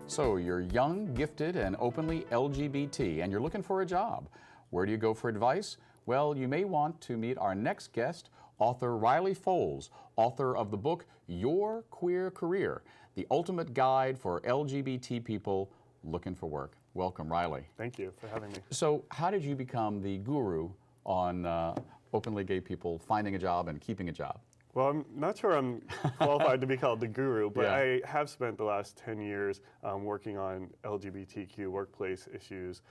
So you're young, gifted, and openly LGBT, and you're looking for a job. Where do you go for advice? Well, you may want to meet our next guest, author Riley Foles, author of the book Your Queer Career, the ultimate guide for LGBT people looking for work. Welcome, Riley. Thank you for having me. So how did you become the guru on openly gay people finding a job and keeping a job? Well, I'm not sure I'm qualified to be called the guru, but Yeah. I have spent the last 10 years working on LGBTQ workplace issues,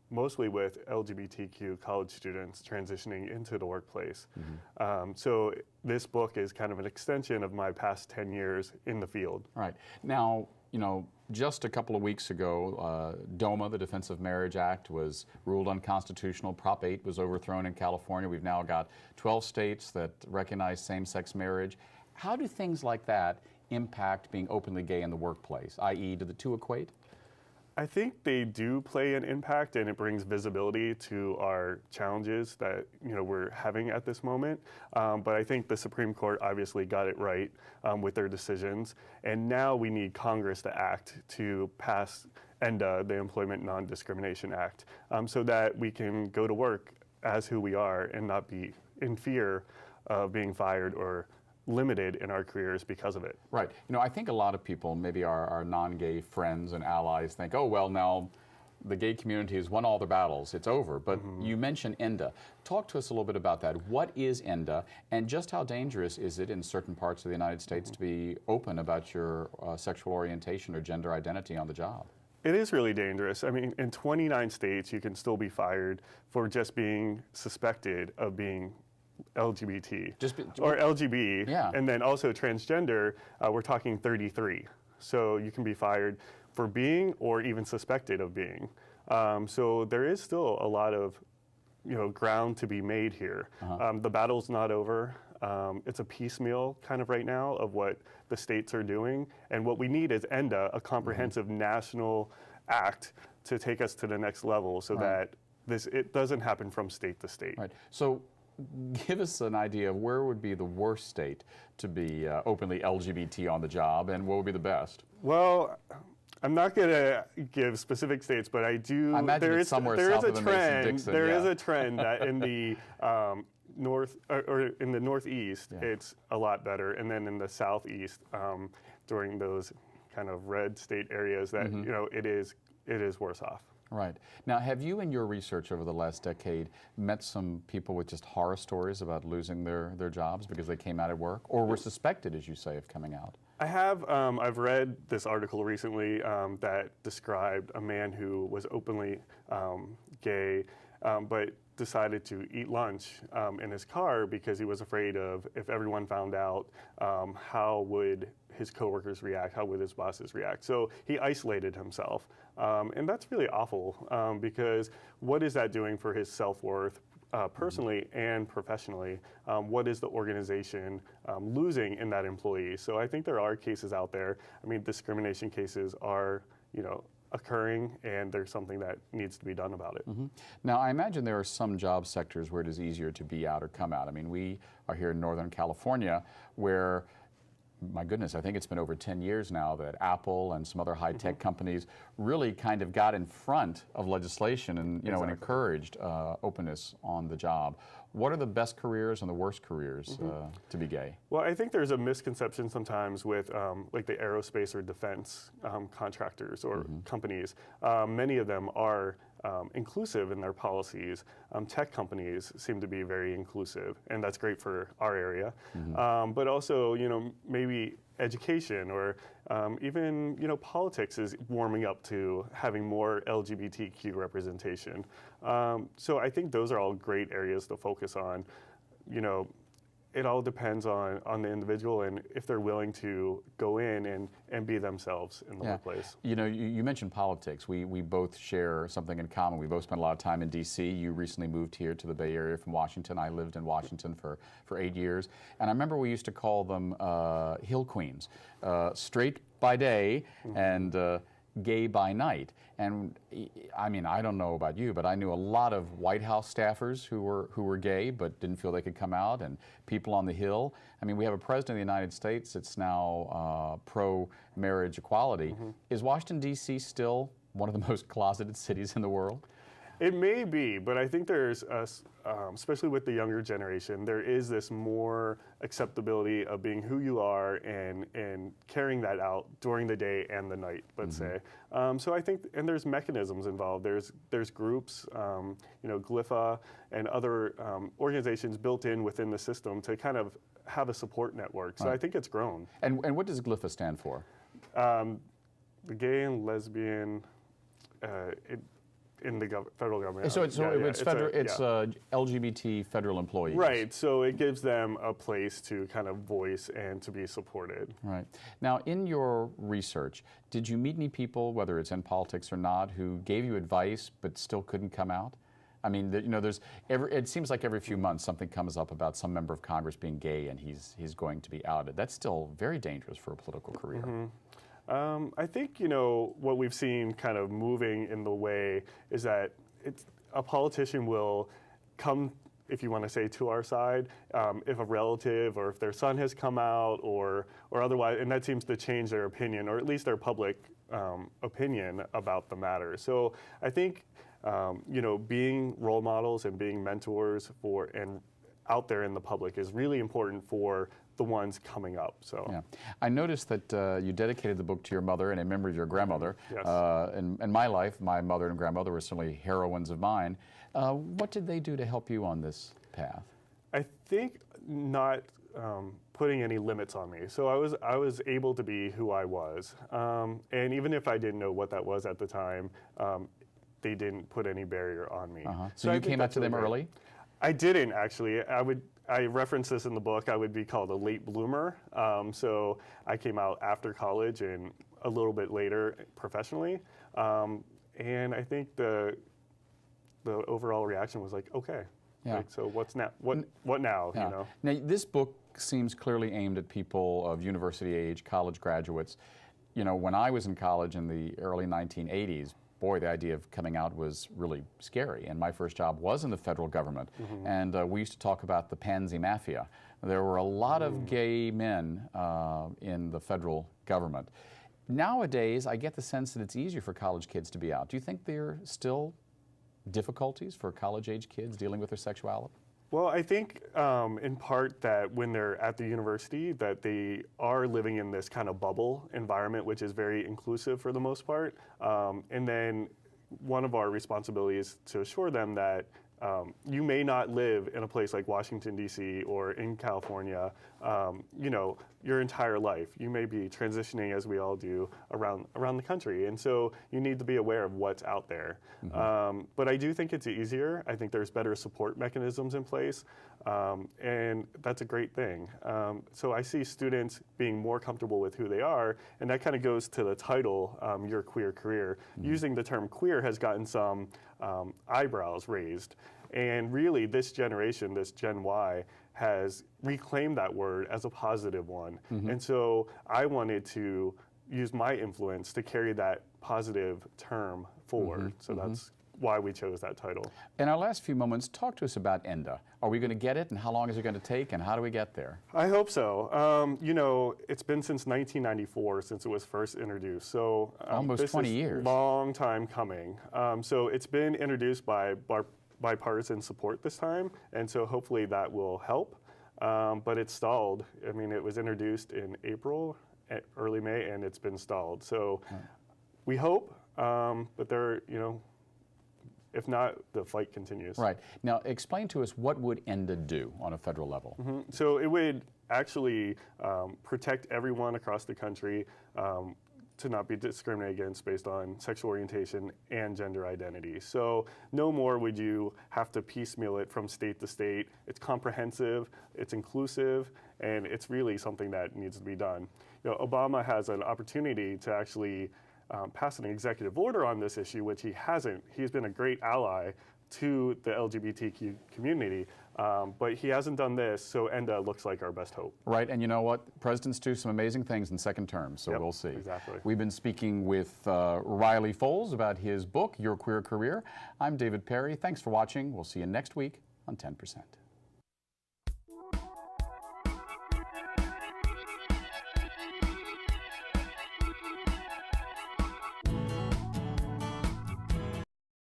mostly with LGBTQ college students transitioning into the workplace. So this book is kind of an extension of my past 10 years in the field. Right. Now, you know, just a couple of weeks ago, DOMA, the Defense of Marriage Act, was ruled unconstitutional. Prop 8 was overthrown in California. We've now got 12 states that recognize same-sex marriage. How do things like that impact being openly gay in the workplace, i.e., do the two equate? I think they do play an impact, and it brings visibility to our challenges that we're having at this moment. But I think the Supreme Court obviously got it right with their decisions, and now we need Congress to act to pass ENDA, the Employment Non-Discrimination Act, so that we can go to work as who we are and not be in fear of being fired or limited in our careers because of it. Right. You know, I think a lot of people, maybe our non-gay friends and allies, think, oh, well, now the gay community has won all their battles. It's over. But you mentioned ENDA. Talk to us a little bit about that. What is ENDA, and just how dangerous is it in certain parts of the United States to be open about your sexual orientation or gender identity on the job? It is really dangerous. I mean, in 29 states, you can still be fired for just being suspected of being LGBT or LGB, yeah. And then also transgender, we're talking 33. So you can be fired for being or even suspected of being. So there is still a lot of ground to be made here. The battle's not over. It's a piecemeal kind of right now of what the states are doing. And what we need is ENDA, a comprehensive national act to take us to the next level so that it doesn't happen from state to state. Right. So give us an idea of where would be the worst state to be openly LGBT on the job, and what would be the best? Well, I'm not going to give specific states, but I do. I imagine it's somewhere south of the Mason-Dixon. There is a trend that in the north or in the northeast, it's a lot better, and then in the southeast, during those kind of red state areas, that it is worse off. Right. Now, have you, in your research over the last decade, met some people with just horror stories about losing their jobs because they came out at work, or were suspected, as you say, of coming out? I have. I've read this article recently that described a man who was openly gay, but decided to eat lunch in his car because he was afraid of, if everyone found out, how would his coworkers react, how would his bosses react. So he isolated himself. And that's really awful because what is that doing for his self-worth personally and professionally? What is the organization losing in that employee? So I think there are cases out there. I mean, discrimination cases are, occurring, and there's something that needs to be done about it. Now, I imagine there are some job sectors where it is easier to be out or come out. I mean, we are here in Northern California where, my goodness, I think it's been over 10 years now that Apple and some other high-tech companies really kind of got in front of legislation and, and encouraged openness on the job. What are the best careers and the worst careers to be gay? Well, I think there's a misconception sometimes with like the aerospace or defense contractors or companies. Many of them are inclusive in their policies. Tech companies seem to be very inclusive, and that's great for our area. But also, maybe education or even, politics is warming up to having more LGBTQ representation. So I think those are all great areas to focus on. It all depends on the individual and if they're willing to go in and be themselves in the workplace. You mentioned politics. We both share something in common. We both spent a lot of time in D.C. You recently moved here to the Bay Area from Washington. I lived in Washington for 8 years. And I remember we used to call them Hill Queens, straight by day and gay by night. And I mean, I don't know about you, but I knew a lot of White House staffers who were gay but didn't feel they could come out, and people on the Hill. I mean, we have a president of the United States that's now pro-marriage equality. Is Washington, D.C. still one of the most closeted cities in the world? It may be, but I think there's, especially with the younger generation, there is this more acceptability of being who you are and carrying that out during the day and the night, let's say. So I think, and there's mechanisms involved. There's groups, GLIFA and other organizations built in within the system to kind of have a support network. So I think it's grown. And what does GLIFA stand for? The Gay and Lesbian. In the federal government. So it's LGBT federal employees. Right, so it gives them a place to kind of voice and to be supported. Right. Now, in your research, did you meet any people, whether it's in politics or not, who gave you advice but still couldn't come out? I mean, it seems like every few months something comes up about some member of Congress being gay and he's going to be outed. That's still very dangerous for a political career. I think, what we've seen kind of moving in the way is that a politician will come, if you want to say, to our side, if a relative or if their son has come out or otherwise, and that seems to change their opinion, or at least their public opinion about the matter. So I think, being role models and being mentors and out there in the public is really important for the ones coming up. So yeah. I noticed that you dedicated the book to your mother in memory of your grandmother. Yes. In my life, my mother and grandmother were certainly heroines of mine. What did they do to help you on this path? I think not putting any limits on me. So I was able to be who I was. And even if I didn't know what that was at the time, they didn't put any barrier on me. So you came out to them early? I didn't, actually. I reference this in the book. I would be called a late bloomer. So I came out after college and a little bit later professionally. And I think the overall reaction was like, okay, so what's now? What now? Yeah. Now, this book seems clearly aimed at people of university age, college graduates. When I was in college in the early 1980s, boy, the idea of coming out was really scary. And my first job was in the federal government. And we used to talk about the pansy mafia. There were a lot of gay men in the federal government. Nowadays, I get the sense that it's easier for college kids to be out. Do you think there are still difficulties for college-age kids dealing with their sexuality? Well, I think in part that when they're at the university that they are living in this kind of bubble environment, which is very inclusive for the most part. And then one of our responsibilities is to assure them that you may not live in a place like Washington, D.C. or in California, your entire life. You may be transitioning, as we all do, around the country. And so you need to be aware of what's out there. But I do think it's easier. I think there's better support mechanisms in place. And that's a great thing. So I see students being more comfortable with who they are. And that kind of goes to the title, Your Queer Career. Using the term queer has gotten some eyebrows raised. And really, this generation, this Gen Y, has reclaimed that word as a positive one. And so I wanted to use my influence to carry that positive term forward. So that's why we chose that title. In our last few moments, talk to us about ENDA. Are we going to get it, and how long is it going to take, and how do we get there? I hope so. It's been since 1994 since it was first introduced. So almost 20 years. Long time coming. So it's been introduced by bipartisan support this time, and so hopefully that will help. But it's stalled. I mean, it was introduced in April, early May, and it's been stalled. So we hope, but if not, the fight continues. Right. Now, explain to us, what would ENDA do on a federal level? So it would actually protect everyone across the country to not be discriminated against based on sexual orientation and gender identity. So no more would you have to piecemeal it from state to state. It's comprehensive, it's inclusive, and it's really something that needs to be done. Obama has an opportunity to actually pass an executive order on this issue, which he hasn't. He's been a great ally to the LGBTQ community, But he hasn't done this, so ENDA looks like our best hope. Right, and you know what? Presidents do some amazing things in second terms, so Yep, we'll see. exactly. We've been speaking with Riley Foles about his book, Your Queer Career. I'm David Perry. Thanks for watching. We'll see you next week on 10%.